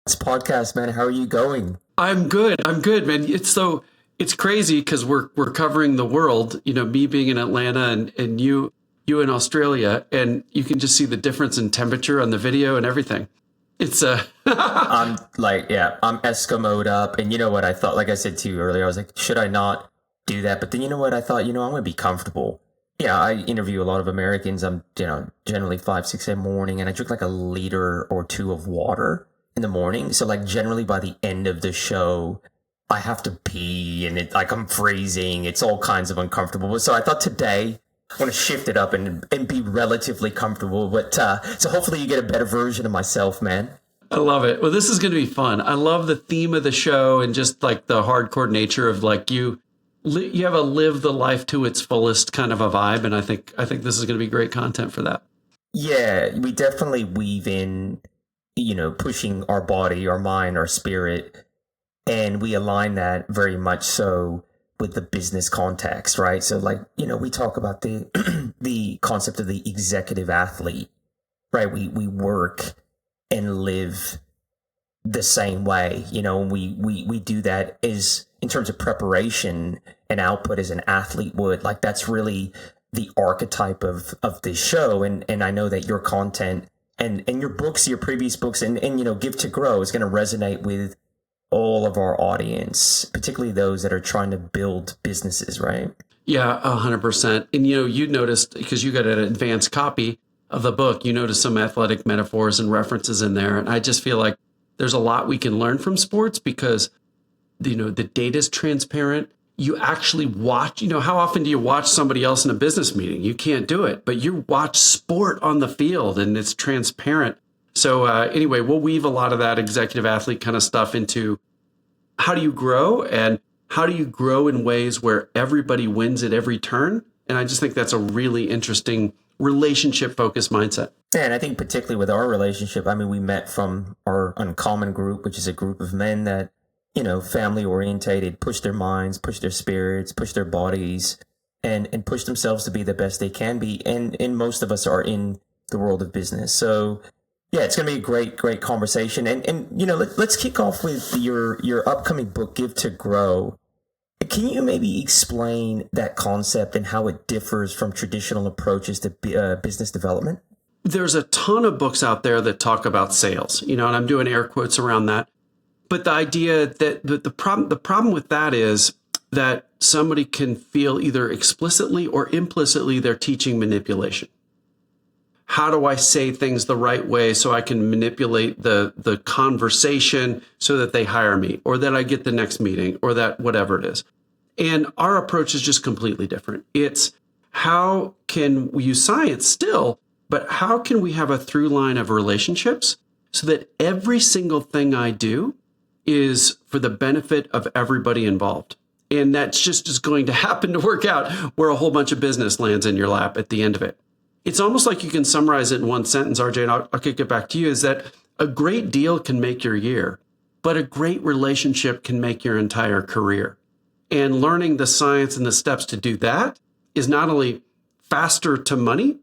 This podcast, man. How are you going? I'm good. I'm good, man. It's crazy because we're covering the world, me being in Atlanta and you in Australia, and you can just see the difference in temperature on the video and everything. It's I'm like, yeah, I'm Eskimoed up. And you know what I thought? Like I said to you earlier, I was like, should I not do that? But then you know what I thought? I'm going to be comfortable. Yeah, I interview a lot of Americans. I'm, generally 5, 6 in the morning, and I drink like a liter or two of water in the morning. So like generally by the end of the show, I have to pee and I'm freezing. It's all kinds of uncomfortable. So I thought today I want to shift it up and be relatively comfortable. But so hopefully you get a better version of myself, man. I love it. Well, this is going to be fun. I love the theme of the show and just like the hardcore nature of like you have a live the life to its fullest kind of a vibe. And I think this is going to be great content for that. Yeah, we definitely weave in, pushing our body, our mind, our spirit, and we align that very much so with the business context, right? So like, we talk about the the concept of the executive athlete, right? We work and live the same way, and we do that as in terms of preparation and output as an athlete would. Like that's really the archetype of this show. And I know that your content and your books, your previous books and Give to Grow is going to resonate with all of our audience, particularly those that are trying to build businesses, right? Yeah, 100%. And you noticed, because you got an advanced copy of the book, you noticed some athletic metaphors and references in there. And I just feel like there's a lot we can learn from sports because, the data is transparent. You actually watch, how often do you watch somebody else in a business meeting? You can't do it, but you watch sport on the field and it's transparent. So anyway, we'll weave a lot of that executive athlete kind of stuff into how do you grow and how do you grow in ways where everybody wins at every turn? And I just think that's a really interesting relationship focused mindset. Yeah, and I think particularly with our relationship, I mean, we met from our Uncommon group, which is a group of men that, family orientated, push their minds, push their spirits, push their bodies, and push themselves to be the best they can be. And most of us are in the world of business. So yeah, it's going to be a great conversation. And let's kick off with your upcoming book, Give to Grow. Can you maybe explain that concept and how it differs from traditional approaches to business development? There's a ton of books out there that talk about sales, and I'm doing air quotes around that. But the idea that the problem with that is that somebody can feel either explicitly or implicitly they're teaching manipulation. How do I say things the right way so I can manipulate the conversation so that they hire me or that I get the next meeting or that whatever it is? And our approach is just completely different. It's how can we use science still, but how can we have a through line of relationships so that every single thing I do is for the benefit of everybody involved? And that's just going to happen to work out where a whole bunch of business lands in your lap at the end of it. It's almost like you can summarize it in one sentence, RJ, and I'll kick it back to you, is that a great deal can make your year, but a great relationship can make your entire career. And learning the science and the steps to do that is not only faster to money,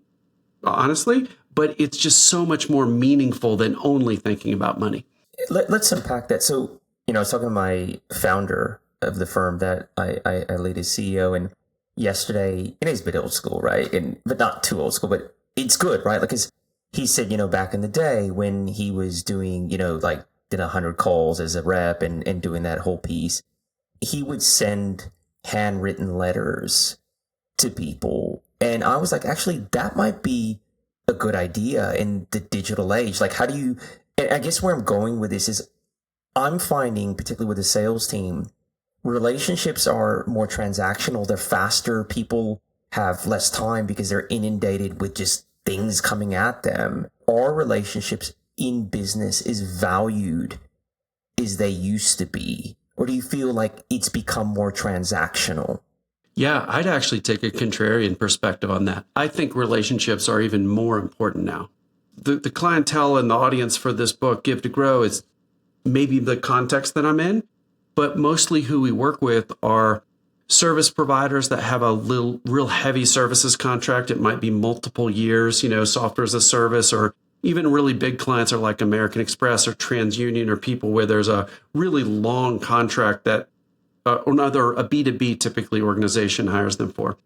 honestly, but it's just so much more meaningful than only thinking about money. Let's unpack that. So, I was talking to my founder of the firm that I lead as CEO, and yesterday, and he's a bit old school, right? But not too old school, but it's good, right? Like, 'cause he said, back in the day when he was doing, did 100 calls as a rep and doing that whole piece, he would send handwritten letters to people. And I was like, actually, that might be a good idea in the digital age. Like, how do you, and I guess where I'm going with this is I'm finding, particularly with the sales team, relationships are more transactional. They're faster. People have less time because they're inundated with just things coming at them. Our relationships in business is valued as they used to be? Or do you feel like it's become more transactional? Yeah, I'd actually take a contrarian perspective on that. I think relationships are even more important now. The clientele and the audience for this book, Give to Grow, is maybe the context that I'm in, but mostly who we work with are service providers that have a real heavy services contract. It might be multiple years, software as a service, or Even really big clients are like American Express or TransUnion or people where there's a really long contract that or another a B2B typically organization hires them for.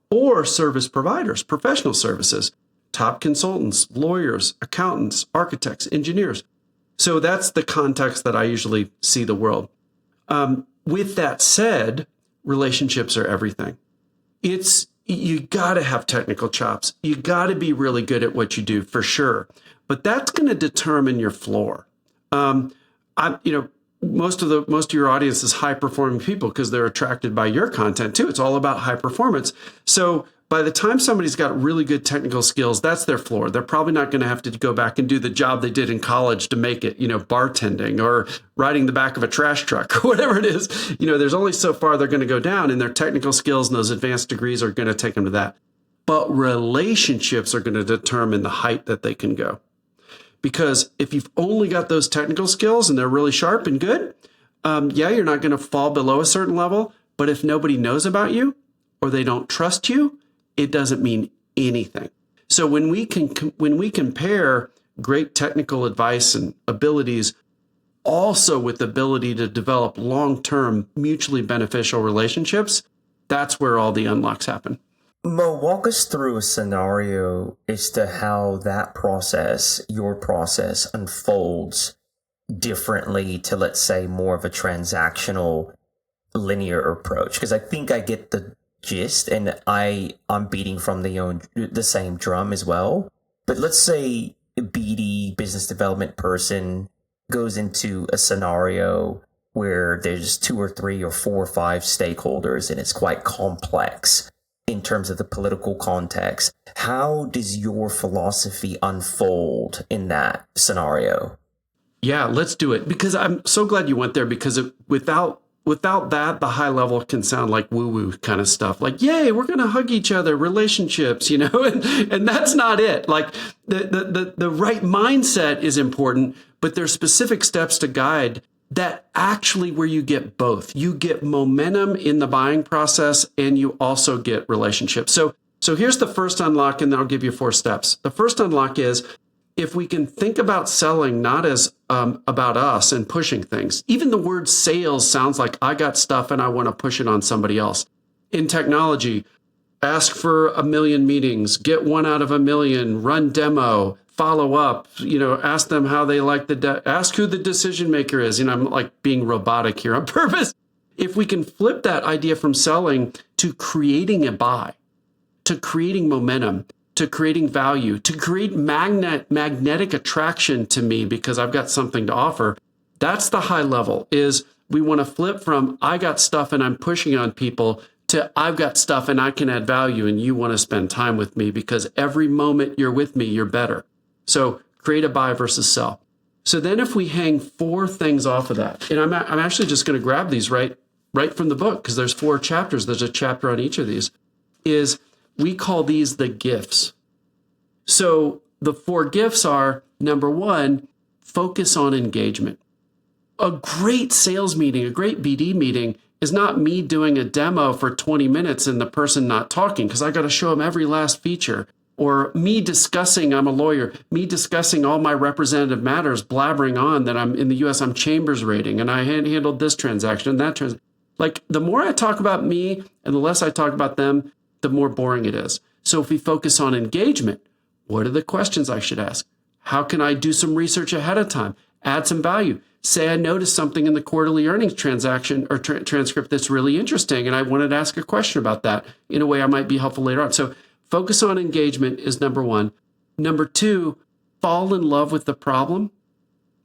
Or service providers, professional services, top consultants, lawyers, accountants, architects, engineers. So that's the context that I usually see the world. With that said, relationships are everything. You got to have technical chops. You got to be really good at what you do for sure. But that's going to determine your floor. Most of your audience is high performing people because they're attracted by your content too. It's all about high performance. So by the time somebody's got really good technical skills, that's their floor. They're probably not going to have to go back and do the job they did in college to make it, bartending or riding the back of a trash truck or whatever it is. There's only so far they're going to go down, and their technical skills and those advanced degrees are going to take them to that. But relationships are going to determine the height that they can go. Because if you've only got those technical skills and they're really sharp and good, you're not going to fall below a certain level. But if nobody knows about you or they don't trust you, it doesn't mean anything. So when we compare great technical advice and abilities also with the ability to develop long-term mutually beneficial relationships, that's where all the unlocks happen. Mo, walk us through a scenario as to how that process, your process, unfolds differently to, let's say, more of a transactional linear approach. Because I think I get the gist, and I'm beating from the same drum as well. But let's say a BD, business development person, goes into a scenario where there's 2 or 3 or 4 or 5 stakeholders, and it's quite complex in terms of the political context. How does your philosophy unfold in that scenario? Yeah, let's do it. Because I'm so glad you went there, because without that, the high level can sound like woo-woo kind of stuff. Like, yay, we're going to hug each other, relationships, and that's not it. Like the right mindset is important, but there's specific steps to guide that actually where you get both. You get momentum in the buying process, and you also get relationships. So here's the first unlock, and then I'll give you 4 steps. The first unlock is, if we can think about selling not as about us and pushing things. Even the word sales sounds like I got stuff and I want to push it on somebody else. In technology, ask for 1 million meetings, get 1 out of 1 million, run demo, follow up, ask them how they like ask who the decision maker is. I'm like being robotic here on purpose. If we can flip that idea from selling to creating a buy, to creating momentum, to creating value, to create magnetic attraction to me because I've got something to offer, that's the high level. Is we want to flip from I got stuff and I'm pushing on people to I've got stuff and I can add value and you want to spend time with me because every moment you're with me, you're better. So create a buy versus sell. So then if we hang 4 things off of that, and I'm actually just going to grab these right from the book because there's 4 chapters. There's a chapter on each of these. Is we call these the gifts. So the 4 gifts are, number 1, focus on engagement. A great sales meeting, a great BD meeting is not me doing a demo for 20 minutes and the person not talking because I got to show them every last feature. Or me discussing, I'm a lawyer, me discussing all my representative matters, blabbering on that I'm in the US, I'm Chambers rating, and I handled this transaction and that transaction. Like the more I talk about me and the less I talk about them, the more boring it is. So if we focus on engagement, what are the questions I should ask? How can I do some research ahead of time? Add some value. Say I noticed something in the quarterly earnings transaction or transcript that's really interesting, and I wanted to ask a question about that in a way I might be helpful later on. So focus on engagement is number 1. Number 2, fall in love with the problem.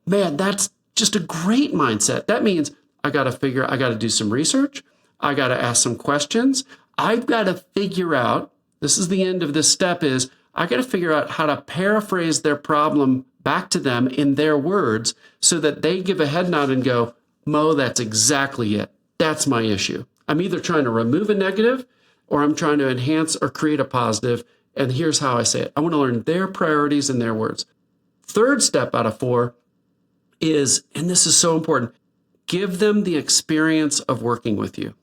Man, that's just a great mindset. That means I got to do some research. I got to ask some questions. I've got to figure out, this is the end of this step, is I got to figure out how to paraphrase their problem back to them in their words so that they give a head nod and go, Mo, that's exactly it. That's my issue. I'm either trying to remove a negative or I'm trying to enhance or create a positive. And here's how I say it. I want to learn their priorities and their words. 3rd step out of 4 is, and this is so important, give them the experience of working with you.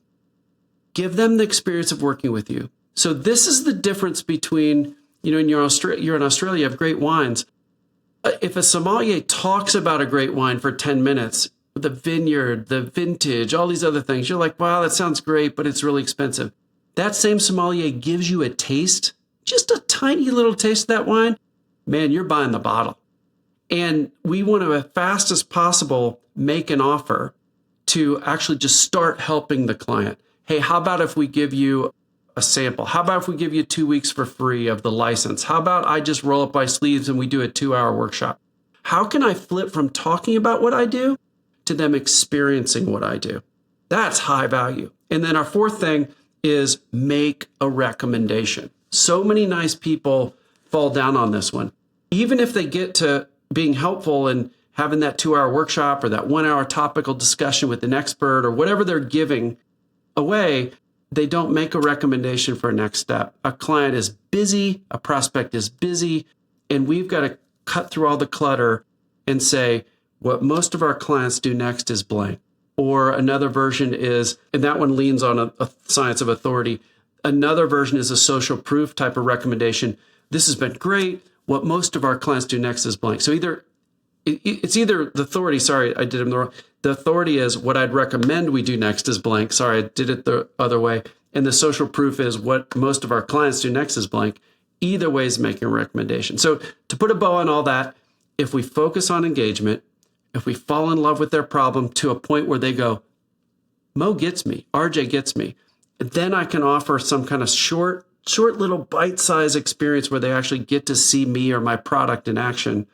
Give them the experience of working with you. So this is the difference between, you're in Australia, you have great wines. if a sommelier talks about a great wine for 10 minutes, the vineyard, the vintage, all these other things, you're like, wow, that sounds great, but it's really expensive. That same sommelier gives you a taste, just a tiny little taste of that wine, man, you're buying the bottle. And we want to, as fast as possible, make an offer to actually just start helping the client. Hey, how about if we give you a sample? How about if we give you 2 weeks for free of the license? How about I just roll up my sleeves and we do a 2-hour workshop? How can I flip from talking about what I do to them experiencing what I do? That's high value. And then our fourth thing is make a recommendation. So many nice people fall down on this one. Even if they get to being helpful and having that 2-hour workshop or that 1-hour topical discussion with an expert or whatever they're giving away, they don't make a recommendation for a next step. A client is busy, a prospect is busy, and we've got to cut through all the clutter and say, what most of our clients do next is blank. Or another version is, and that one leans on a science of authority. Another version is a social proof type of recommendation. This has been great. What most of our clients do next is blank. So it's either the authority, sorry, I did it wrong. The authority is what I'd recommend we do next is blank. Sorry, I did it the other way. And the social proof is what most of our clients do next is blank. Either way is making a recommendation. So to put a bow on all that, if we focus on engagement, if we fall in love with their problem to a point where they go, Mo gets me, RJ gets me, then I can offer some kind of short little bite-sized experience where they actually get to see me or my product in action.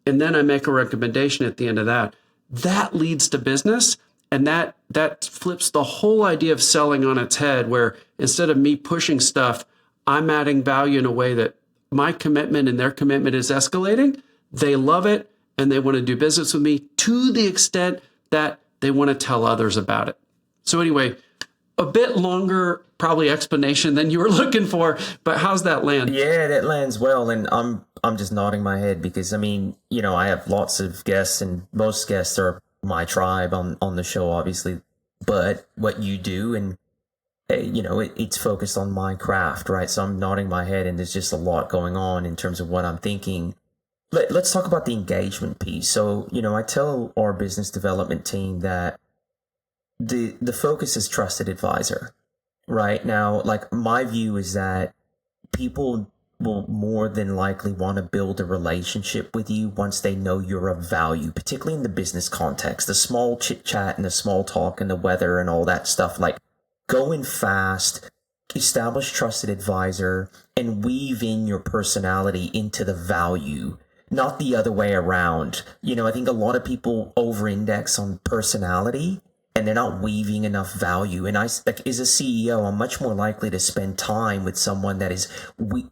And then I make a recommendation at the end of that. That leads to business. And that flips the whole idea of selling on its head, where instead of me pushing stuff, I'm adding value in a way that my commitment and their commitment is escalating. They love it and they want to do business with me to the extent that they want to tell others about it. So anyway, a bit longer probably explanation than you were looking for, but how's that land? Yeah, that lands well. And I'm just nodding my head because, I mean, you know, I have lots of guests and most guests are my tribe on the show, obviously. But what you do and, you know, it's focused on my craft, right? So I'm nodding my head and there's just a lot going on in terms of what I'm thinking. Let's talk about the engagement piece. So, you know, I tell our business development team that the focus is trusted advisor. Right now, like my view is that people will more than likely want to build a relationship with you once they know you're of value, particularly in the business context, the small chit chat and the small talk and the weather and all that stuff. Like go in fast, establish trusted advisor and weave in your personality into the value, not the other way around. You know, I think a lot of people over-index on personality and they're not weaving enough value. And I, like, as a CEO, I'm much more likely to spend time with someone that is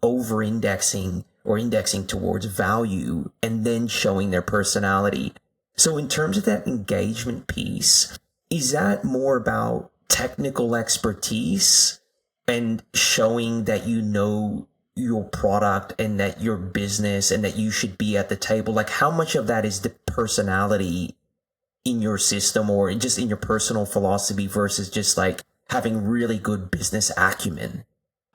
over-indexing or indexing towards value and then showing their personality. So in terms of that engagement piece, is that more about technical expertise and showing that you know your product and that your business and that you should be at the table? Like how much of that is the personality in your system or just in your personal philosophy versus just like having really good business acumen?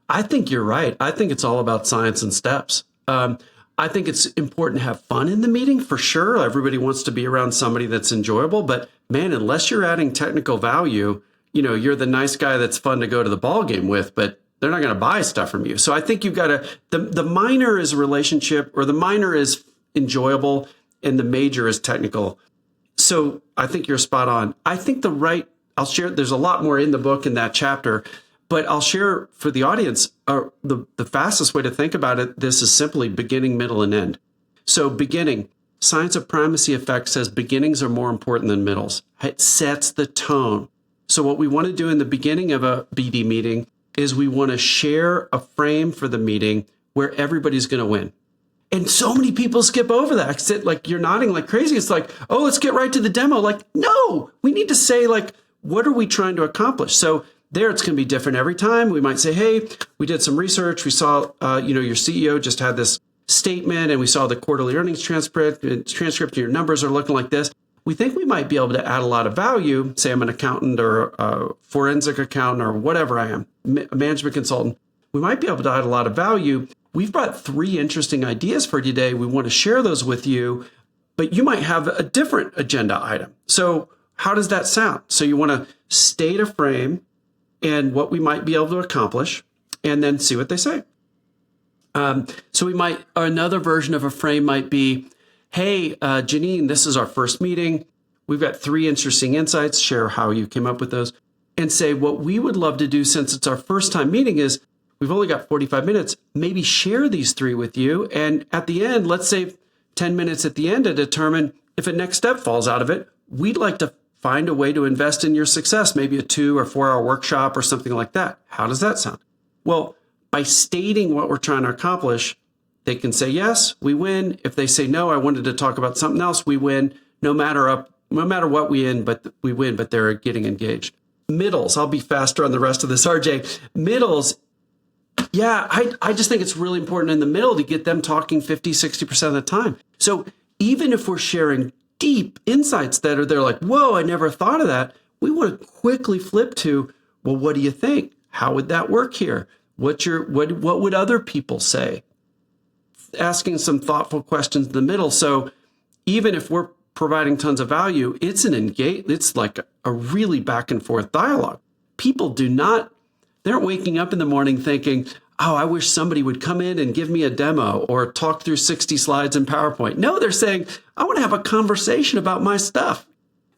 I think you're right. I think it's all about science and steps. I think it's important to have fun in the meeting for sure. Everybody wants to be around somebody that's enjoyable, but man, unless you're adding technical value, you know, you're the nice guy that's fun to go to the ball game with, but they're not going to buy stuff from you. So I think you've got to, the minor is relationship, or the minor is enjoyable and the major is technical. So I think you're spot on. I think I'll share, there's a lot more in the book in that chapter, but I'll share for the audience, the fastest way to think about it, this is simply beginning, middle, and end. So beginning, science of primacy effect says beginnings are more important than middles. It sets the tone. So what we want to do in the beginning of a BD meeting is we want to share a frame for the meeting where everybody's going to win. And so many people skip over that. Like you're nodding like crazy. It's like, oh, let's get right to the demo. Like, no, we need to say like, what are we trying to accomplish? So there it's going to be different every time. We might say, hey, we did some research. We saw, your CEO just had this statement and we saw the quarterly earnings transcript and your numbers are looking like this. We think we might be able to add a lot of value. Say I'm an accountant or a forensic accountant or whatever I am, a management consultant. We might be able to add a lot of value we've brought 3 interesting ideas for today. We want to share those with you, but you might have a different agenda item. So how does that sound? So you want to state a frame and what we might be able to accomplish, and then see what they say. So we might, another version of a frame might be, hey, Janine, this is our first meeting. We've got 3 interesting insights. Share how you came up with those. And say, what we would love to do since it's our first time meeting is, we've only got 45 minutes, maybe share these 3 with you. And at the end, let's save 10 minutes at the end to determine if a next step falls out of it. We'd like to find a way to invest in your success, maybe a 2 or 4 hour workshop or something like that. How does that sound? Well, by stating what we're trying to accomplish, they can say, yes, we win. If they say, no, I wanted to talk about something else, we win. No matter what we win, but they're getting engaged. Middles, I'll be faster on the rest of this, RJ. Middles, yeah, I just think it's really important in the middle to get them talking 50, 60% of the time. So even if we're sharing deep insights that are they're like, whoa, I never thought of that, we want to quickly flip to, well, what do you think? How would that work here? What would other people say? Asking some thoughtful questions in the middle. So even if we're providing tons of value, it's like a really back and forth dialogue. People they aren't waking up in the morning thinking, oh, I wish somebody would come in and give me a demo or talk through 60 slides in PowerPoint. No, they're saying, I want to have a conversation about my stuff.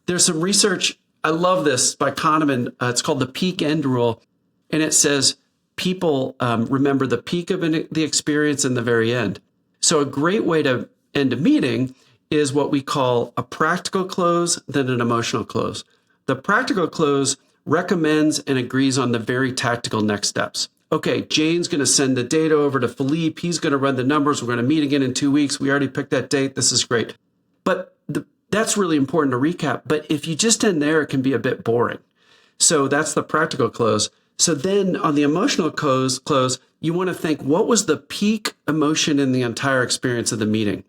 There's some research, I love this, by Kahneman. It's called the peak end rule. And it says, people remember the peak of the experience and the very end. So a great way to end a meeting is what we call a practical close, then an emotional close. The practical close recommends and agrees on the very tactical next steps. Okay, Jane's going to send the data over to Philippe. He's going to run the numbers. We're going to meet again in 2 weeks. We already picked that date. This is great. But that's really important to recap. But if you just end there, it can be a bit boring. So that's the practical close. So then on the emotional close, you want to think, what was the peak emotion in the entire experience of the meeting?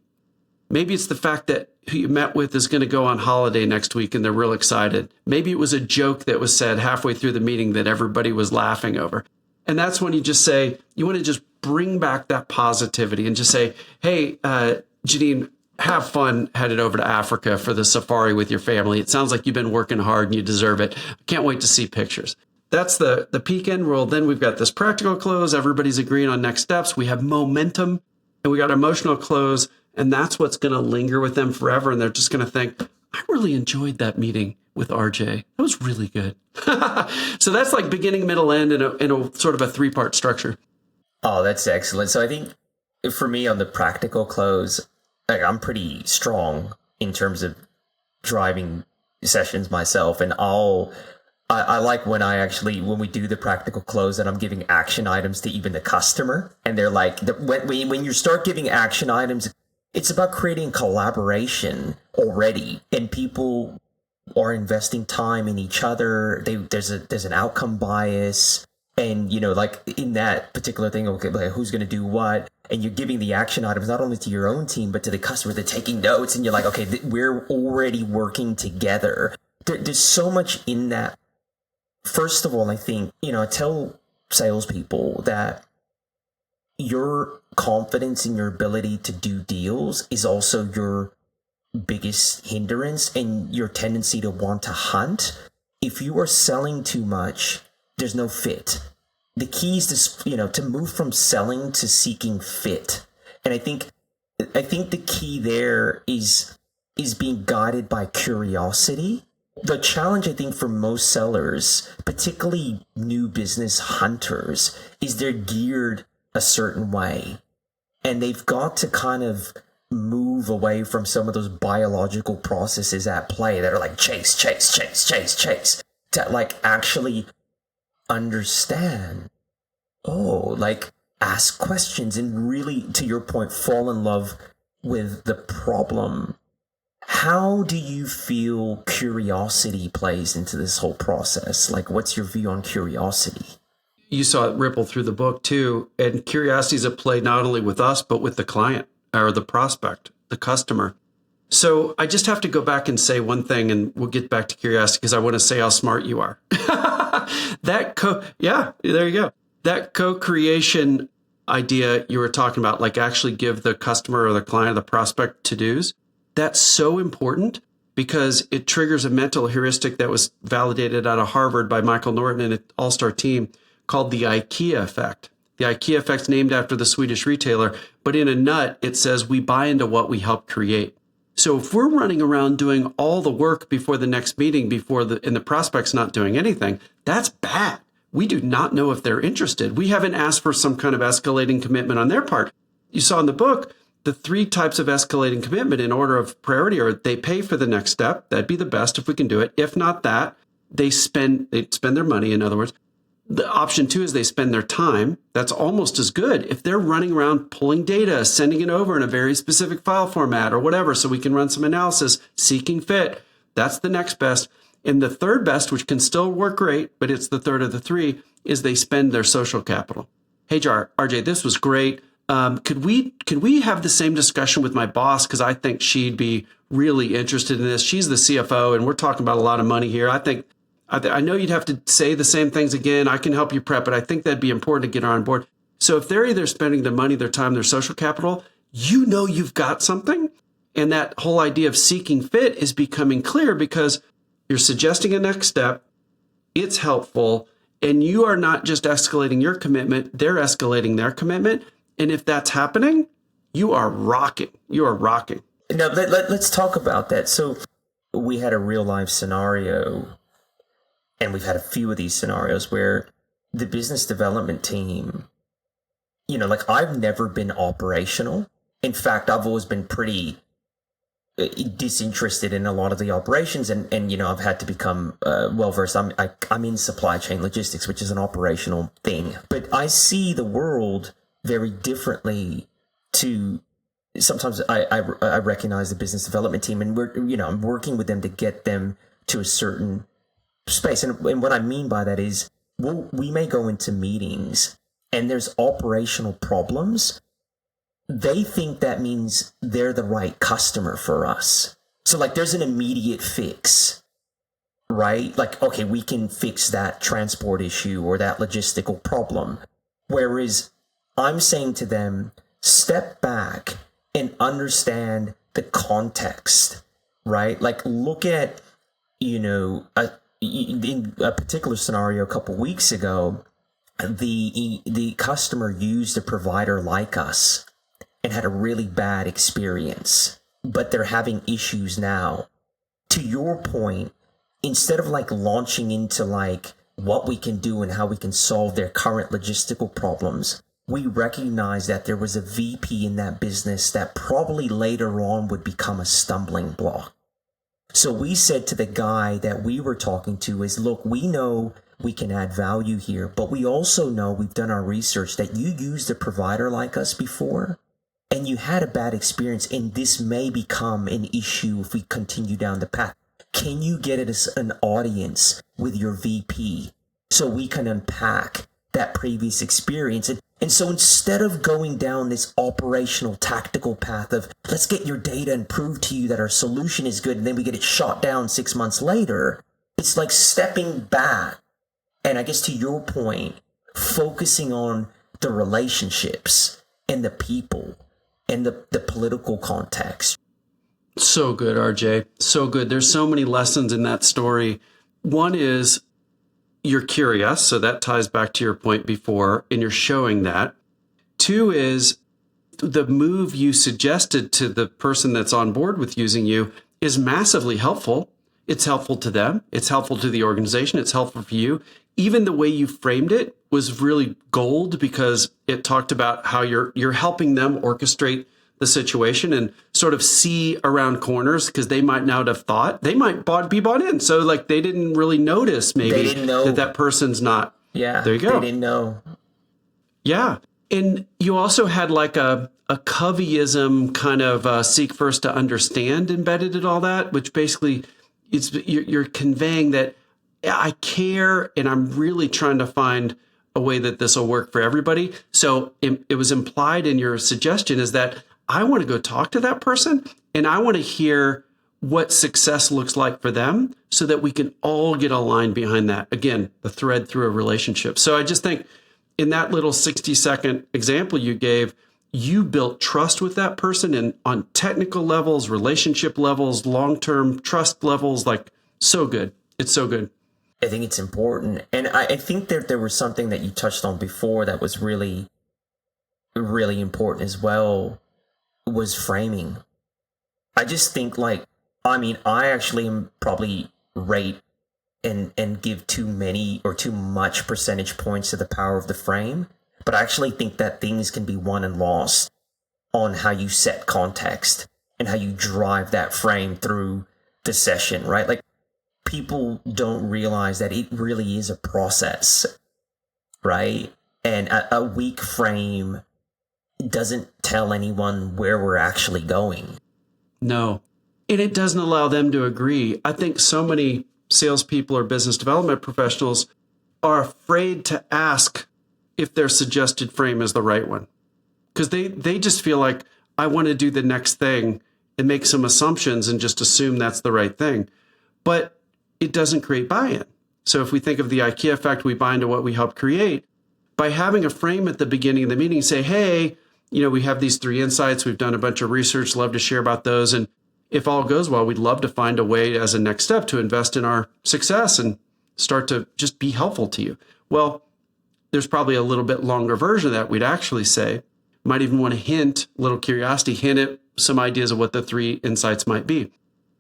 Maybe it's the fact that who you met with is going to go on holiday next week and they're real excited. Maybe it was a joke that was said halfway through the meeting that everybody was laughing over. And that's when you just say, you want to just bring back that positivity and just say, hey, Janine, have fun headed over to Africa for the safari with your family. It sounds like you've been working hard and you deserve it. Can't wait to see pictures. That's the peak end rule. Then we've got this practical close. Everybody's agreeing on next steps. We have momentum and we got emotional close. And that's what's going to linger with them forever. And they're just going to think, I really enjoyed that meeting with RJ. That was really good. So that's like beginning, middle, end in a sort of a 3-part structure. Oh, that's excellent. So I think for me on the practical close, I'm pretty strong in terms of driving sessions myself. And I like when we do the practical close and I'm giving action items to even the customer. And they're like, when you start giving action items, it's about creating collaboration already, and people are investing time in each other. There's an outcome bias, and like in that particular thing, okay, like who's going to do what, and you're giving the action items not only to your own team but to the customer. They're taking notes, and you're like, okay, we're already working together. There's so much in that. First of all, I think I tell salespeople that your confidence in your ability to do deals is also your biggest hindrance and your tendency to want to hunt. If you are selling too much, there's no fit. The key is to move from selling to seeking fit. And I think the key there is being guided by curiosity. The challenge, I think, for most sellers, particularly new business hunters, is they're geared a certain way. And they've got to kind of move away from some of those biological processes at play that are like chase, to like actually understand, ask questions and really, to your point, fall in love with the problem. How do you feel curiosity plays into this whole process? Like, what's your view on curiosity? You saw it ripple through the book too. And curiosity is at play not only with us, but with the client or the prospect, the customer. So I just have to go back and say one thing, and we'll get back to curiosity because I want to say how smart you are. There you go. That co-creation idea you were talking about, like actually give the customer or the client or the prospect to-dos, that's so important because it triggers a mental heuristic that was validated out of Harvard by Michael Norton and an all-star team called the IKEA effect. The IKEA effect's named after the Swedish retailer, but in a nut, it says we buy into what we help create. So if we're running around doing all the work before the next meeting, and the prospect's not doing anything, that's bad. We do not know if they're interested. We haven't asked for some kind of escalating commitment on their part. You saw in the book, the 3 types of escalating commitment in order of priority are they pay for the next step. That'd be the best if we can do it. If not that, they spend their money, in other words. The option 2 is they spend their time. That's almost as good. If they're running around pulling data, sending it over in a very specific file format or whatever, so we can run some analysis, seeking fit, that's the next best. And the third best, which can still work great, but it's the third of the 3, is they spend their social capital. Hey, RJ, this was great. Could we have the same discussion with my boss? Because I think she'd be really interested in this. She's the CFO, and we're talking about a lot of money here. I know you'd have to say the same things again. I can help you prep, but I think that'd be important to get her on board. So if they're either spending their money, their time, their social capital, you've got something. And that whole idea of seeking fit is becoming clear because you're suggesting a next step. It's helpful. And you are not just escalating your commitment. They're escalating their commitment. And if that's happening, you are rocking. You are rocking. Now, let's talk about that. So we had a real life scenario, and we've had a few of these scenarios where the business development team, like I've never been operational. In fact, I've always been pretty disinterested in a lot of the operations, and I've had to become well-versed. I'm in supply chain logistics, which is an operational thing. But I see the world very differently to sometimes I recognize the business development team, and I'm working with them to get them to a certain space. And what I mean by that is, we may go into meetings and there's operational problems. They think that means they're the right customer for us. So like there's an immediate fix, right? Like, okay, we can fix that transport issue or that logistical problem. Whereas I'm saying to them, step back and understand the context, right? Like look at, in a particular scenario a couple weeks ago, the customer used a provider like us and had a really bad experience, but they're having issues now. To your point, instead of like launching into like what we can do and how we can solve their current logistical problems, we recognize that there was a VP in that business that probably later on would become a stumbling block. So we said to the guy that we were talking to is, look, we know we can add value here, but we also know, we've done our research, that you used a provider like us before and you had a bad experience, and this may become an issue if we continue down the path. Can you get us an audience with your VP so we can unpack that previous experience? And so instead of going down this operational tactical path of let's get your data and prove to you that our solution is good, and then we get it shot down 6 months later, it's like stepping back. And I guess to your point, focusing on the relationships and the people and the political context. So good, RJ. So good. There's so many lessons in that story. One is you're curious, so that ties back to your point before, and you're showing that. 2 is the move you suggested to the person that's on board with using you is massively helpful. It's helpful to them. It's helpful to the organization. It's helpful for you. Even the way you framed it was really gold because it talked about how you're helping them orchestrate the situation and sort of see around corners because they might not have thought. They might be bought in. So like they didn't really notice maybe they didn't know that person's not. Yeah. There you go. They didn't know. Yeah. And you also had like a Coveyism kind of seek first to understand embedded in all that, which basically you're conveying that I care and I'm really trying to find a way that this will work for everybody. So it was implied in your suggestion is that I want to go talk to that person and I want to hear what success looks like for them so that we can all get aligned behind that. Again, the thread through a relationship. So I just think in that little 60-second example you gave, you built trust with that person and on technical levels, relationship levels, long-term trust levels, like so good. It's so good. I think it's important. And I think that there was something that you touched on before that was really, really important as well, was framing. I just think I actually am probably rate and give too many or too much percentage points to the power of the frame. But I actually think that things can be won and lost on how you set context and how you drive that frame through the session, right? Like, people don't realize that it really is a process, right? And a weak frame doesn't tell anyone where we're actually going. No. And it doesn't allow them to agree. I think so many salespeople or business development professionals are afraid to ask if their suggested frame is the right one. Because they just feel like, I want to do the next thing and make some assumptions and just assume that's the right thing. But it doesn't create buy-in. So if we think of the IKEA effect, we buy into what we help create. By having a frame at the beginning of the meeting, say, hey, we have these 3 insights. We've done a bunch of research, love to share about those. And if all goes well, we'd love to find a way as a next step to invest in our success and start to just be helpful to you. Well, there's probably a little bit longer version of that. We'd actually say, might even want to hint, a little curiosity, hint at some ideas of what the 3 insights might be.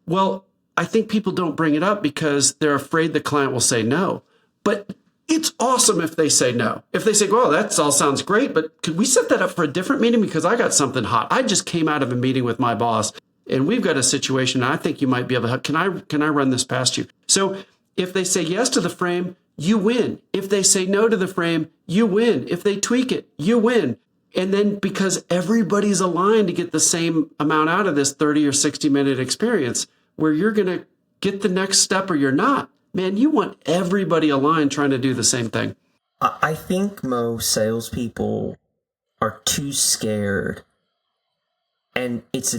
Well, I think people don't bring it up because they're afraid the client will say no. But it's awesome if they say no. If they say, well, that all sounds great, but could we set that up for a different meeting because I got something hot. I just came out of a meeting with my boss and we've got a situation I think you might be able to help. Can I run this past you? So if they say yes to the frame, you win. If they say no to the frame, you win. If they tweak it, you win. And then because everybody's aligned to get the same amount out of this 30 or 60-minute experience where you're going to get the next step or you're not, man, you want everybody aligned trying to do the same thing. I think most salespeople are too scared, and it's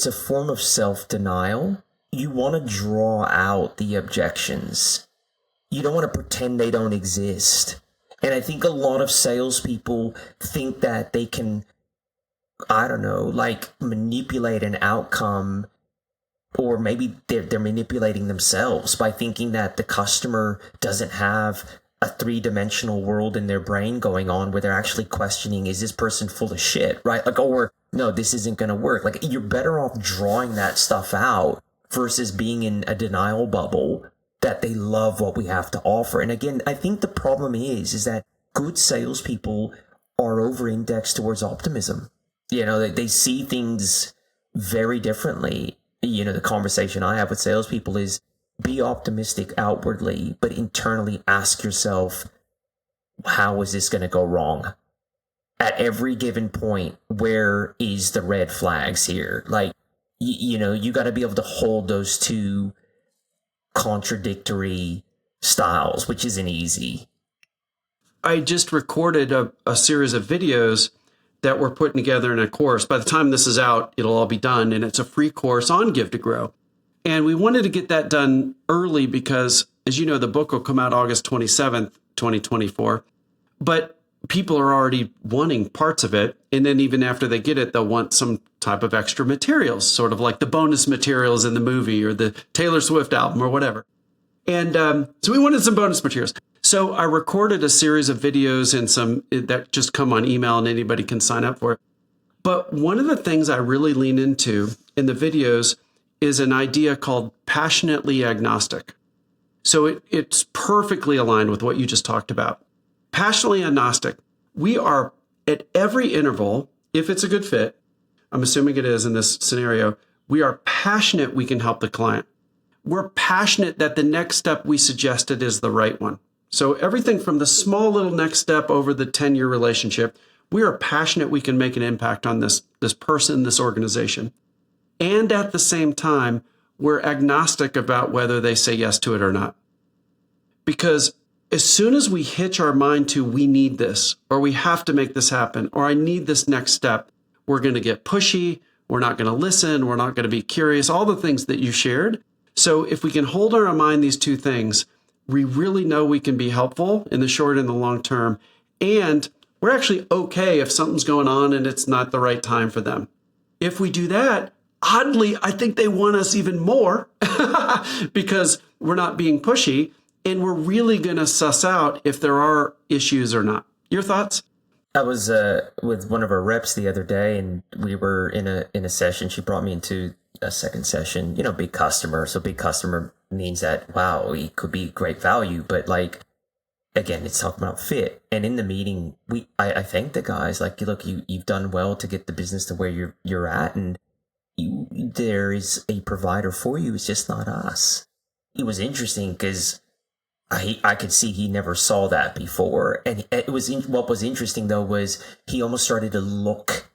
a form of self-denial. You want to draw out the objections. You don't want to pretend they don't exist. And I think a lot of salespeople think that they can, manipulate an outcome, or maybe they're manipulating themselves by thinking that the customer doesn't have a 3-dimensional world in their brain going on where they're actually questioning, is this person full of shit, right? Or no, this isn't going to work. Like, you're better off drawing that stuff out versus being in a denial bubble that they love what we have to offer. And again, I think the problem is that good salespeople are over-indexed towards optimism. They see things very differently. The conversation I have with salespeople is, be optimistic outwardly, but internally ask yourself, how is this going to go wrong? At every given point, where is the red flags here? You got to be able to hold those two contradictory styles, which isn't easy. I just recorded a series of videos that we're putting together in a course. By the time this is out, it'll all be done, and it's a free course on Give to Grow. And we wanted to get that done early because, as you know, the book will come out August 27th, 2024. But people are already wanting parts of it. And then even after they get it, they'll want some type of extra materials, sort of like the bonus materials in the movie or the Taylor Swift album or whatever. And so we wanted some bonus materials. So I recorded a series of videos and some that just come on email and anybody can sign up for it. But one of the things I really lean into in the videos is an idea called passionately agnostic. So it's perfectly aligned with what you just talked about. Passionately agnostic. We are at every interval, if it's a good fit, I'm assuming it is in this scenario, we are passionate we can help the client. We're passionate that the next step we suggested is the right one. So everything from the small little next step over the 10-year relationship, we are passionate we can make an impact on this person, this organization. And at the same time, we're agnostic about whether they say yes to it or not. Because as soon as we hitch our mind to we need this, or we have to make this happen, or I need this next step, we're going to get pushy, we're not going to listen, we're not going to be curious, all the things that you shared. So if we can hold in our mind these two things, we really know we can be helpful in the short and the long term, And we're actually okay if something's going on and it's not the right time for them. If we do that, oddly, I think they want us even more because we're not being pushy and we're really going to suss out if there are issues or not. Your thoughts? I was with one of our reps the other day, and we were in a session. She brought me into a second session. Big customer. So big customer means that, wow, he could be great value, but like, again, it's talking about fit. And in the meeting, I thanked the guys, like, look, you've done well to get the business to where you're at, and there is a provider for you. It's just not us. It was interesting because I could see he never saw that before. And what was interesting though was he almost started to look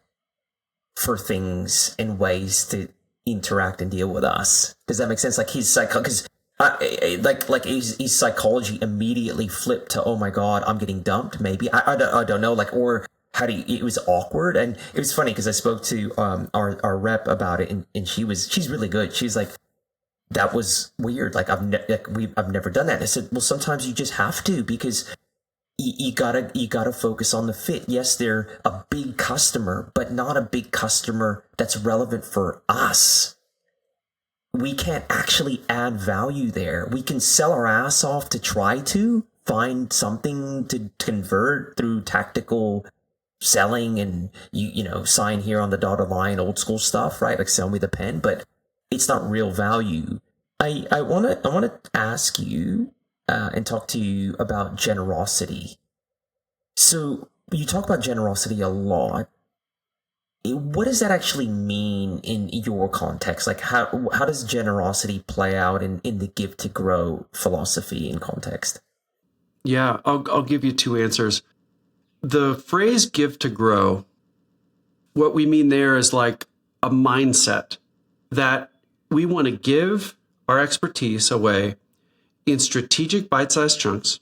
for things and ways to interact and deal with us. Does that make sense? Like his because his psychology immediately flipped to, oh my God, I'm getting dumped. Maybe I don't know. Like, or how do you, it was awkward. And it was funny because I spoke to our rep about it, and she's really good. She's like, that was weird. Like I've never done that. And I said, well, sometimes you just have to, because you gotta focus on the fit. Yes, they're a big customer, but not a big customer that's relevant for us. We can't actually add value there. We can sell our ass off to try to find something to convert through tactical selling and sign here on the dotted line, old school stuff, right? Like sell me the pen, but it's not real value. I want to ask you and talk to you about generosity. So you talk about generosity a lot. What does that actually mean in your context? Like how does generosity play out in the Give to Grow philosophy and context? Yeah, I'll give you two answers. The phrase give to grow, what we mean there is like a mindset that we want to give our expertise away in strategic bite-sized chunks.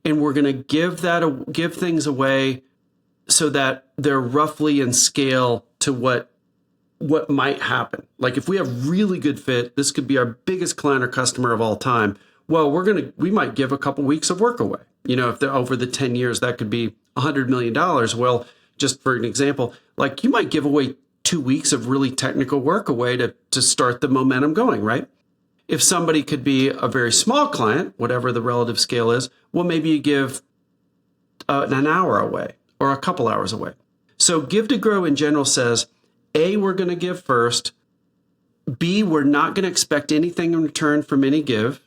And we're going to give things away so that they're roughly in scale to what might happen. Like if we have really good fit, this could be our biggest client or customer of all time. Well, we might give a couple weeks of work away. If they're over the 10 years, that could be $100 million. Well, just for an example, like you might give away 2 weeks of really technical work away to start the momentum going, right? If somebody could be a very small client, whatever the relative scale is, well, maybe you give an hour away or a couple hours away. So Give to Grow in general says, A, we're going to give first. B, we're not going to expect anything in return from any give.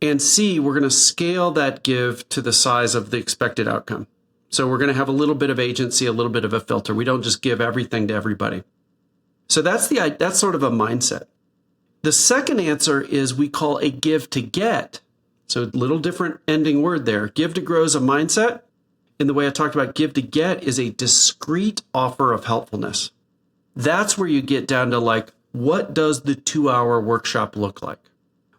And C, we're going to scale that give to the size of the expected outcome. So we're going to have a little bit of agency, a little bit of a filter. We don't just give everything to everybody. So that's sort of a mindset. The second answer is we call a give to get. So a little different ending word there. Give to grow is a mindset. And the way I talked about give to get is a discrete offer of helpfulness. That's where you get down to like, what does the 2-hour workshop look like?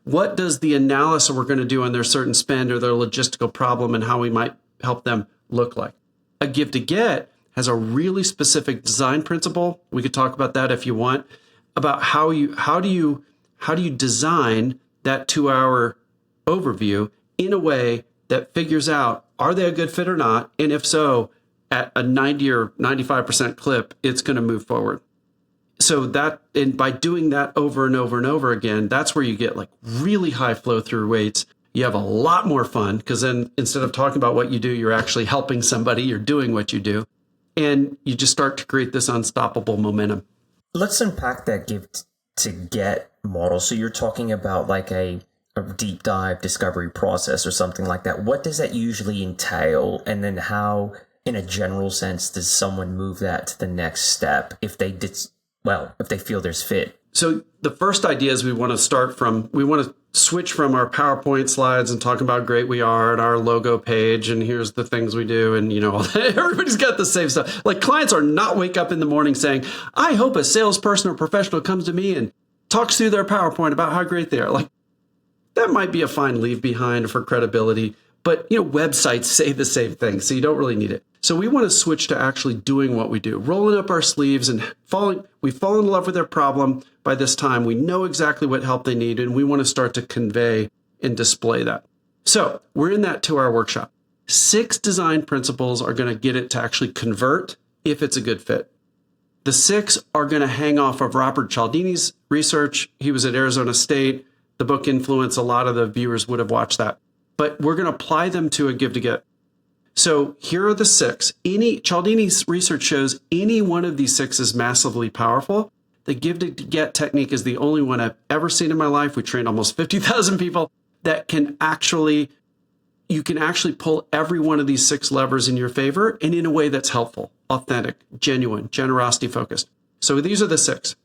What does the analysis we're going to do on their certain spend or their logistical problem and how we might help them look like? A give to get has a really specific design principle. We could talk about that if you want, about how do you design that 2-hour overview in a way that figures out, are they a good fit or not? And if so, at a 90 or 95% clip, it's going to move forward. So and by doing that over and over and over again, that's where you get like really high flow through rates. You have a lot more fun because then instead of talking about what you do, you're actually helping somebody, you're doing what you do. And you just start to create this unstoppable momentum. Let's unpack that give to get model. So you're talking about like a deep dive discovery process or something like that. What does that usually entail? And then how, in a general sense, does someone move that to the next step if they feel there's fit? So the first idea is we want to switch from our PowerPoint slides and talk about how great we are and our logo page and here's the things we do and everybody's got the same stuff. Like clients are not wake up in the morning saying, I hope a salesperson or professional comes to me and talks through their PowerPoint about how great they are. Like that might be a fine leave behind for credibility, but websites say the same thing, so you don't really need it. So we want to switch to actually doing what we do, rolling up our sleeves and we fall in love with their problem. By this time, we know exactly what help they need, and we want to start to convey and display that. So we're in that 2-hour workshop. 6 design principles are going to get it to actually convert if it's a good fit. The 6 are going to hang off of Robert Cialdini's research. He was at Arizona State. The book Influence, a lot of the viewers would have watched that. But we're going to apply them to a give to get. So here are the 6. Cialdini's research shows any one of these 6 is massively powerful. The give to get technique is the only one I've ever seen in my life. We trained almost 50,000 people that you can actually pull every one of these 6 levers in your favor and in a way that's helpful, authentic, genuine, generosity focused. So these are the 6.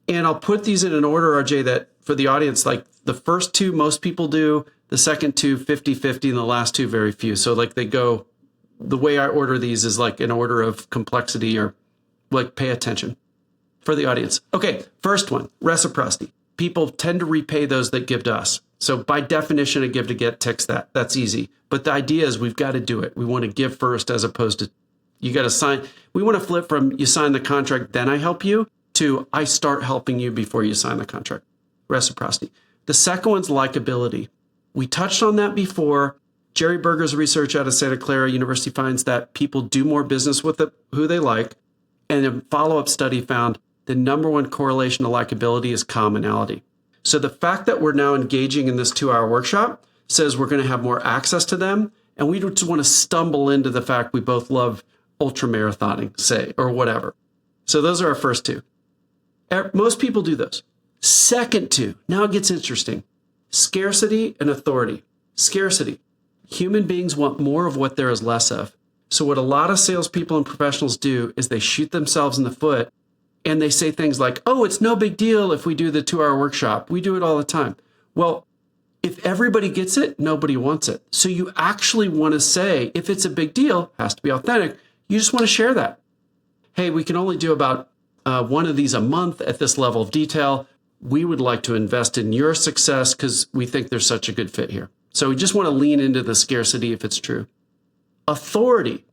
And I'll put these in an order, RJ, that for the audience, like the first 2, most people do, the second 2, 50-50, and the last 2, very few. So like they go, the way I order these is like in order of complexity or like pay attention for the audience. Okay, first one, reciprocity. People tend to repay those that give to us. So by definition, a give to get ticks that. That's easy. But the idea is we've got to do it. We want to give first as opposed to you got to sign. We want to flip from you sign the contract, then I help you, to I start helping you before you sign the contract. Reciprocity. The second one's likability. We touched on that before. Jerry Berger's research out of Santa Clara University finds that people do more business with who they like. And a follow-up study found the number one correlation to likability is commonality. So the fact that we're now engaging in this 2-hour workshop says we're going to have more access to them. And we just want to stumble into the fact we both love ultra marathoning, say, or whatever. So those are our first 2. Most people do those. Second 2, now it gets interesting. Scarcity and authority. Scarcity. Human beings want more of what there is less of. So what a lot of salespeople and professionals do is they shoot themselves in the foot and they say things like, oh, it's no big deal if we do the 2-hour workshop. We do it all the time. Well, if everybody gets it, nobody wants it. So you actually want to say, if it's a big deal, it has to be authentic. You just want to share that. Hey, we can only do about one of these a month at this level of detail. We would like to invest in your success because we think there's such a good fit here. So we just want to lean into the scarcity if it's true. Authority.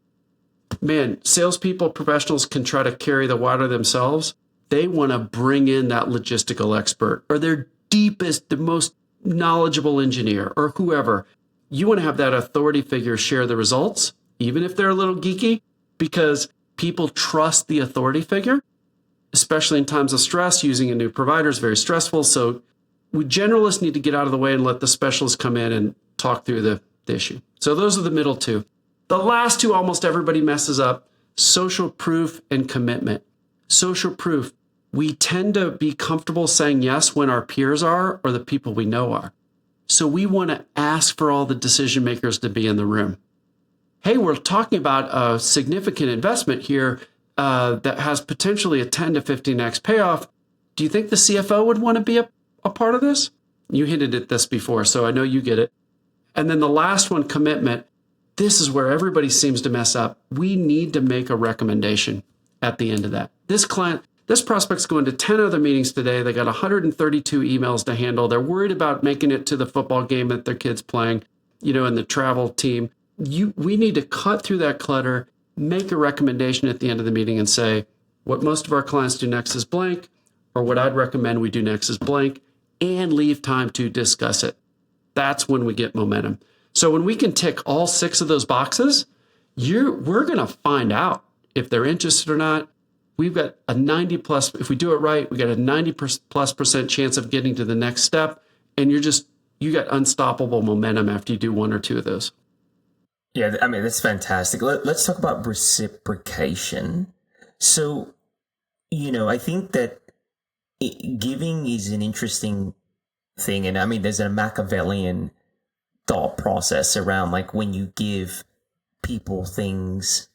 Man, salespeople, professionals can try to carry the water themselves. They want to bring in that logistical expert or their deepest, the most knowledgeable engineer or whoever. You want to have that authority figure share the results, even if they're a little geeky, because people trust the authority figure, especially in times of stress. Using a new provider is very stressful. So we generalists need to get out of the way and let the specialists come in and talk through the issue. So those are the middle 2. The last 2, almost everybody messes up. Social proof and commitment. Social proof. We tend to be comfortable saying yes when our peers are or the people we know are. So we want to ask for all the decision makers to be in the room. Hey, we're talking about a significant investment here that has potentially a 10 to 15x payoff. Do you think the CFO would want to be a part of this? You hinted at this before, so I know you get it. And then the last one, commitment. This is where everybody seems to mess up. We need to make a recommendation at the end of that. This prospect's going to 10 other meetings today. They got 132 emails to handle. They're worried about making it to the football game that their kid's playing, and the travel team. We need to cut through that clutter, make a recommendation at the end of the meeting and say, what most of our clients do next is blank, or what I'd recommend we do next is blank, and leave time to discuss it. That's when we get momentum. So when we can tick all 6 of those boxes, we're going to find out if they're interested or not. We've got a 90 plus, if we do it right, we got a 90+% chance of getting to the next step. And you got unstoppable momentum after you do 1 or 2 of those. Yeah, I mean, that's fantastic. Let's talk about reciprocation. So, I think that giving is an interesting thing. And I mean, there's a Machiavellian thought process around like when you give people things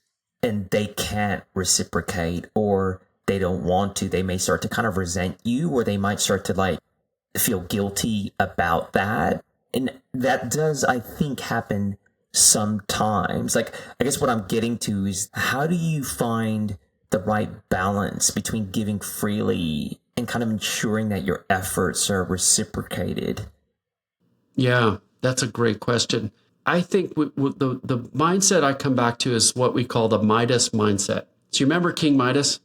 and they can't reciprocate or they don't want to, they may start to kind of resent you, or they might start to like feel guilty about that. And that does, I think, happen sometimes. Like, I guess what I'm getting to is, how do you find the right balance between giving freely and kind of ensuring that your efforts are reciprocated? Yeah, that's a great question. I think the mindset I come back to is what we call the Midas mindset. So you remember King Midas?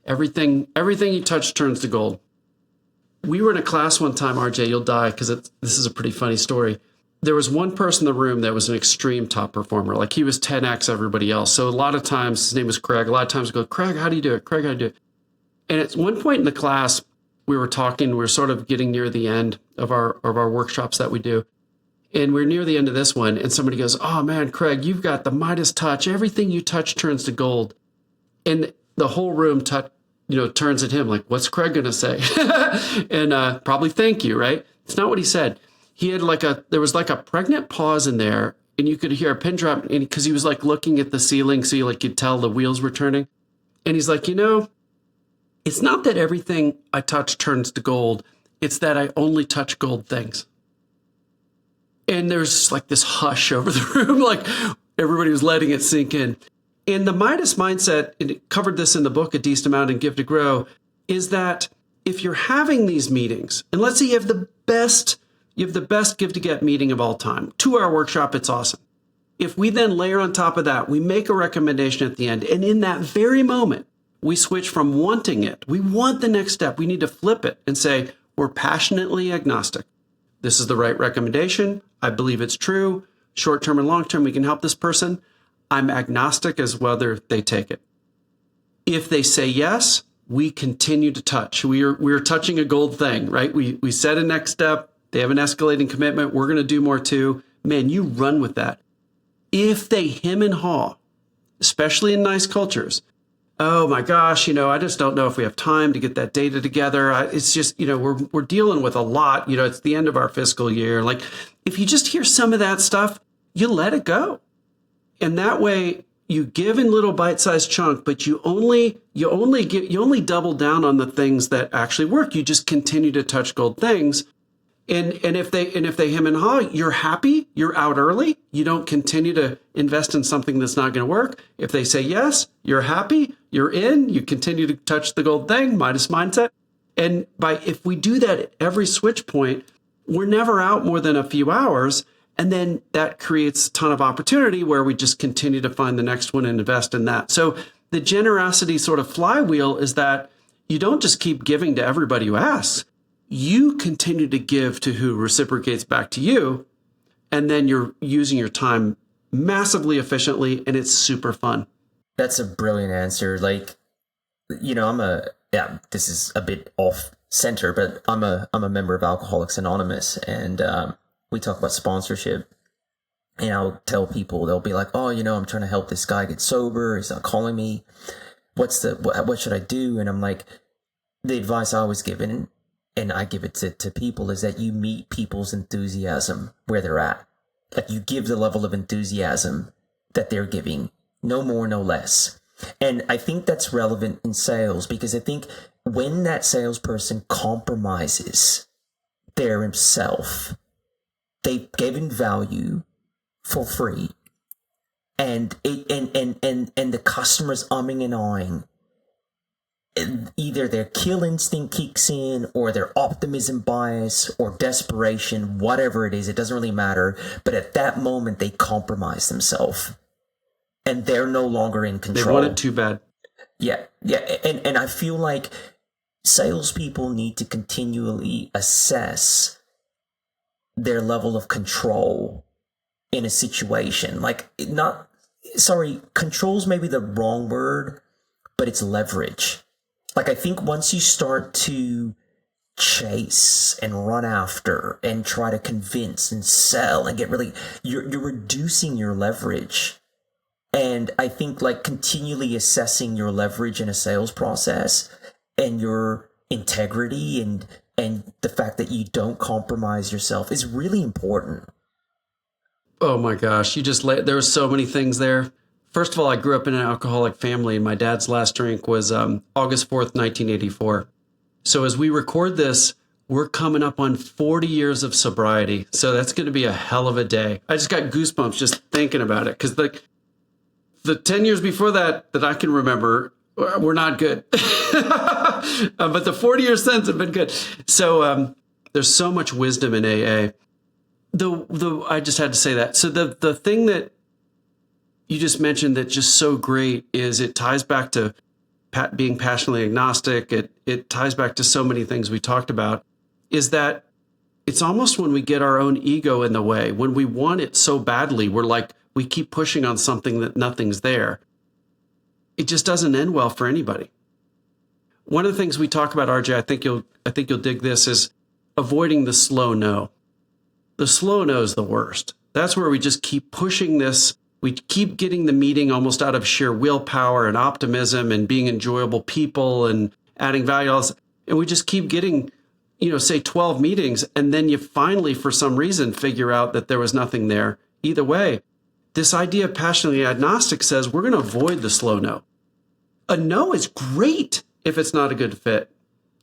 Everything he touched turns to gold. We were in a class one time, RJ, you'll die because this is a pretty funny story. there was one person in the room that was an extreme top performer. Like he was 10x everybody else. So a lot of times, his name was Craig. A lot of times I go, Craig, how do you do it? Craig, how do you do it? And at one point in the class, we were talking, we were sort of getting near the end of our workshops that we do. And we're near the end of this one. And somebody goes, oh man, Craig, you've got the Midas touch. Everything you touch turns to gold. And the whole room turns at him like, what's Craig going to say? And probably thank you, right? It's not what he said. He had there was like a pregnant pause in there, and you could hear a pin drop, and because he was like looking at the ceiling, so you could tell the wheels were turning. And he's like, it's not that everything I touch turns to gold. It's that I only touch gold things. And there's like this hush over the room, like everybody was letting it sink in. And the Midas mindset, and it covered this in the book a decent amount in Give to Grow, is that if you're having these meetings, and let's say you have the best give to get meeting of all time, 2-hour workshop, it's awesome. If we then layer on top of that, we make a recommendation at the end, and in that very moment, we switch from wanting it. We want the next step. We need to flip it and say, we're passionately agnostic. This is the right recommendation. I believe it's true. Short-term and long-term, we can help this person. I'm agnostic as whether they take it. If they say yes, we continue to touch. We are touching a gold thing, right? We set a next step. They have an escalating commitment. We're going to do more too. Man, you run with that. If they hem and haw, especially in nice cultures, oh my gosh, I just don't know if we have time to get that data together. It's just, we're dealing with a lot. It's the end of our fiscal year. Like, if you just hear some of that stuff, you let it go. And that way you give in little bite-sized chunk, but you only double down on the things that actually work. You just continue to touch gold things. And if they hem and haw, you're happy, you're out early. You don't continue to invest in something that's not going to work. If they say yes, you're happy, you're in, you continue to touch the gold thing, Midas mindset. And if we do that at every switch point, we're never out more than a few hours. And then that creates a ton of opportunity where we just continue to find the next one and invest in that. So the generosity sort of flywheel is that you don't just keep giving to everybody who asks. You continue to give to who reciprocates back to you. And then you're using your time massively efficiently, and it's super fun. That's a brilliant answer. Like, this is a bit off center, but I'm a member of Alcoholics Anonymous, and we talk about sponsorship. And I'll tell people, they'll be like, oh, I'm trying to help this guy get sober. He's not calling me. What should I do? And I'm like, the advice I always give, and I give it to people, is that you meet people's enthusiasm where they're at. Like, you give the level of enthusiasm that they're giving, no more, no less. And I think that's relevant in sales, because I think when that salesperson compromises their himself, they've given value for free, and the customer's umming and ahhing. Either their kill instinct kicks in, or their optimism bias, or desperation, whatever it is, it doesn't really matter. But at that moment, they compromise themselves, and they're no longer in control. They want it too bad. Yeah. And I feel like salespeople need to continually assess their level of control in a situation. Control's maybe the wrong word, but it's leverage. Like, I think once you start to chase and run after and try to convince and sell and get really, you're reducing your leverage. And I think, like, continually assessing your leverage in a sales process and your integrity and the fact that you don't compromise yourself is really important. Oh my gosh, there were so many things there. First of all, I grew up in an alcoholic family, and my dad's last drink was August 4th, 1984. So as we record this, we're coming up on 40 years of sobriety. So that's going to be a hell of a day. I just got goosebumps just thinking about it, because the 10 years before that I can remember were not good. But the 40 years since have been good. So there's so much wisdom in AA. I just had to say that. So the thing that you just mentioned that's just so great is it ties back to being passionately agnostic. It ties back to so many things we talked about, is that it's almost when we get our own ego in the way, when we want it so badly, we're like, we keep pushing on something that nothing's there. It just doesn't end well for anybody. One of the things we talk about, RJ, I think you'll dig this, is avoiding the slow no. The slow no is the worst. That's where we just keep pushing this. We keep getting the meeting almost out of sheer willpower and optimism and being enjoyable people and adding value. And we just keep getting, say 12 meetings. And then you finally, for some reason, figure out that there was nothing there. Either way, this idea of passionately agnostic says we're going to avoid the slow no. A no is great if it's not a good fit.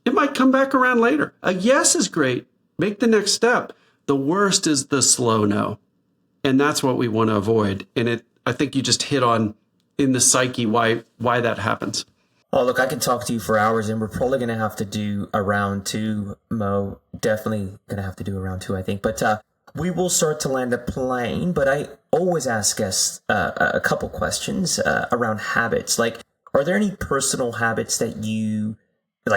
It might come back around later. A yes is great. Make the next step. The worst is the slow no. And that's what we want to avoid. And I think you just hit on in the psyche why that happens. Oh, look, I can talk to you for hours, and we're probably going to have to do a round two, Mo. Definitely going to have to do a round two, I think. But we will start to land a plane. But I always ask guests a couple questions around habits. Like, are there any personal habits that you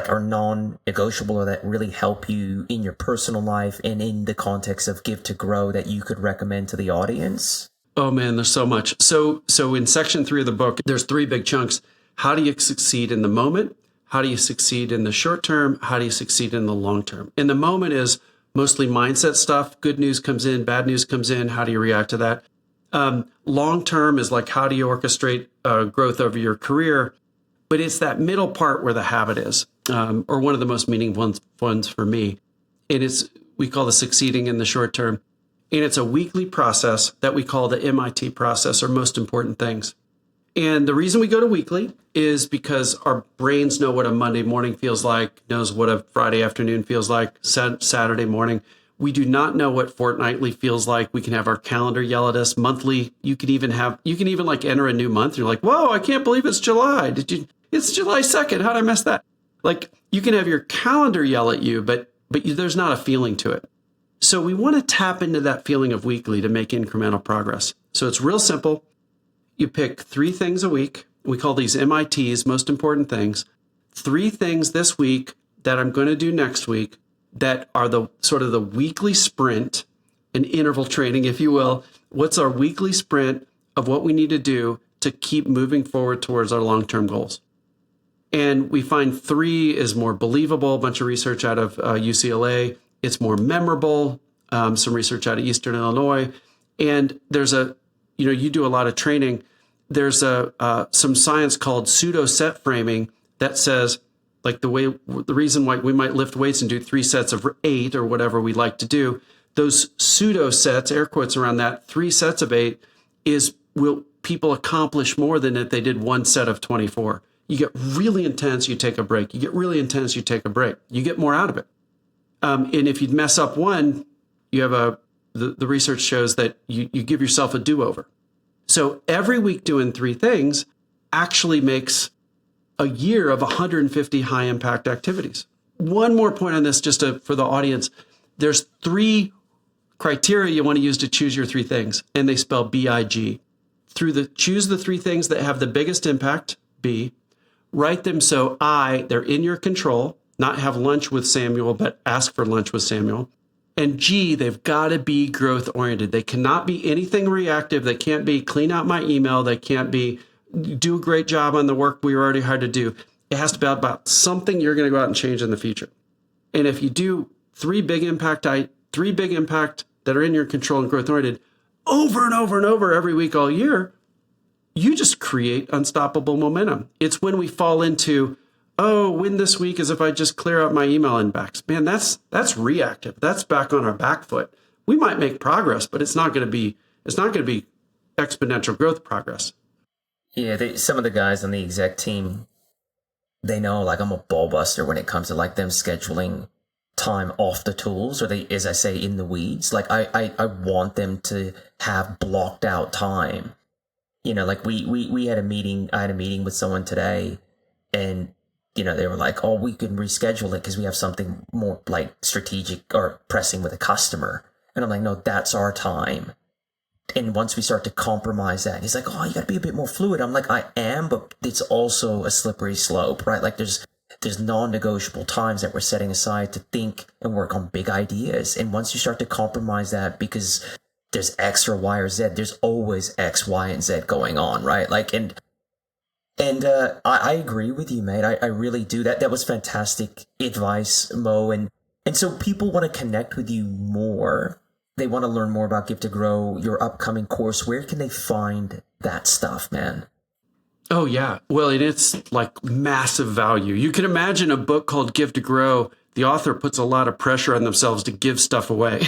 are non-negotiable or that really help you in your personal life and in the context of Give to Grow that you could recommend to the audience? Oh man, there's so much. So in section 3 of the book, there's 3 big chunks. How do you succeed in the moment? How do you succeed in the short term? How do you succeed in the long term? In the moment is mostly mindset stuff. Good news comes in, bad news comes in. How do you react to that? Long term is like, how do you orchestrate growth over your career? But it's that middle part where the habit is, or one of the most meaningful ones for me. And we call the succeeding in the short term. And it's a weekly process that we call the MIT process, or most important things. And the reason we go to weekly is because our brains know what a Monday morning feels like, knows what a Friday afternoon feels like, Saturday morning. We do not know what fortnightly feels like. We can have our calendar yell at us. Monthly, you can even like enter a new month. You're like, whoa, I can't believe it's July. It's July 2nd. How'd I mess that? Like, you can have your calendar yell at you, but there's not a feeling to it. So we want to tap into that feeling of weekly to make incremental progress. So it's real simple. You pick 3 things a week. We call these MITs, most important things. 3 things this week that I'm going to do next week that are the sort of the weekly sprint, an interval training, if you will. What's our weekly sprint of what we need to do to keep moving forward towards our long-term goals? And we find 3 is more believable, a bunch of research out of UCLA. It's more memorable, some research out of Eastern Illinois. And there's you do a lot of training. There's some science called pseudo set framing that says, like the reason why we might lift weights and do 3 sets of 8 or whatever we like to do, those pseudo sets, air quotes around that, 3 sets of 8 will people accomplish more than if they did 1 set of 24. You get really intense, you take a break. You get really intense, you take a break. You get more out of it. And if you mess up one, you have the research shows that you give yourself a do-over. So every week doing 3 things actually makes a year of 150 high impact activities. One more point on this, for the audience. There's 3 criteria you want to use to choose your 3 things, and they spell BIG. Choose the 3 things that have the biggest impact, B. Write them so they're in your control, not have lunch with Samuel, but ask for lunch with Samuel. And G, they've got to be growth oriented. They cannot be anything reactive. They can't be clean out my email. They can't be do a great job on the work we were already hired to do. It has to be about something you're going to go out and change in the future. And if you do 3 big impact that are in your control and growth oriented over and over and over every week all year, you just create unstoppable momentum. It's when we fall into, win this week as if I just clear out my email inbox. Man, that's reactive. That's back on our back foot. We might make progress, but it's not going to be exponential growth progress. Yeah, some of the guys on the exec team, they know I'm a ball buster when it comes to them scheduling time off the tools, or they, as I say, in the weeds. I want them to have blocked out time. We had a meeting. I had a meeting with someone today, and they were like, "Oh, we can reschedule it because we have something more strategic or pressing with a customer." And I'm like, "No, that's our time." And once we start to compromise that, he's like, "Oh, you got to be a bit more fluid." I'm like, "I am, but it's also a slippery slope, right? There's there's non-negotiable times that we're setting aside to think and work on big ideas. And once you start to compromise that because there's X or Y or Z, there's always X, Y, and Z going on, right? Like, I agree with you, mate. I really do. That was fantastic advice, Mo. And so people want to connect with you more. They want to learn more about Give to Grow, your upcoming course. Where can they find that stuff, man? Oh, yeah. Well, it's like massive value. You can imagine a book called Give to Grow. The author puts a lot of pressure on themselves to give stuff away.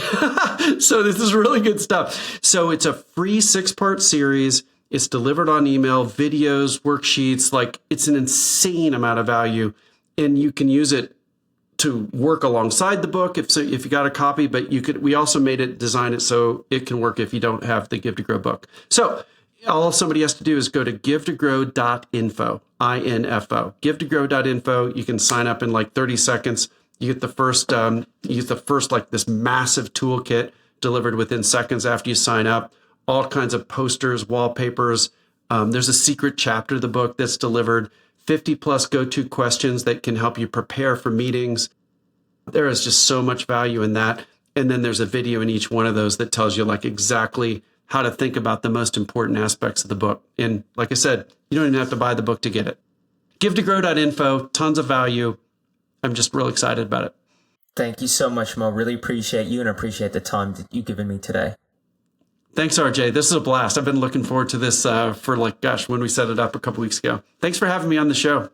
So this is really good stuff. So it's a free 6-part series. It's delivered on email, videos, worksheets. Like, it's an insane amount of value. And you can use it to work alongside the book if you got a copy, but we also design it so it can work if you don't have the Give to Grow book. So all somebody has to do is go to givetogrow.info, INFO, givetogrow.info. You can sign up in like 30 seconds. You get the first like this massive toolkit delivered within seconds after you sign up. All kinds of posters, wallpapers. There's a secret chapter of the book that's delivered. 50 plus go-to questions that can help you prepare for meetings. There is just so much value in that. And then there's a video in each one of those that tells you like exactly how to think about the most important aspects of the book. And like I said, you don't even have to buy the book to get it. Givetogrow.info, tons of value. I'm just real excited about it. Thank you so much, Mo. Really appreciate you and appreciate the time that you've given me today. Thanks, RJ. This is a blast. I've been looking forward to this for when we set it up a couple weeks ago. Thanks for having me on the show.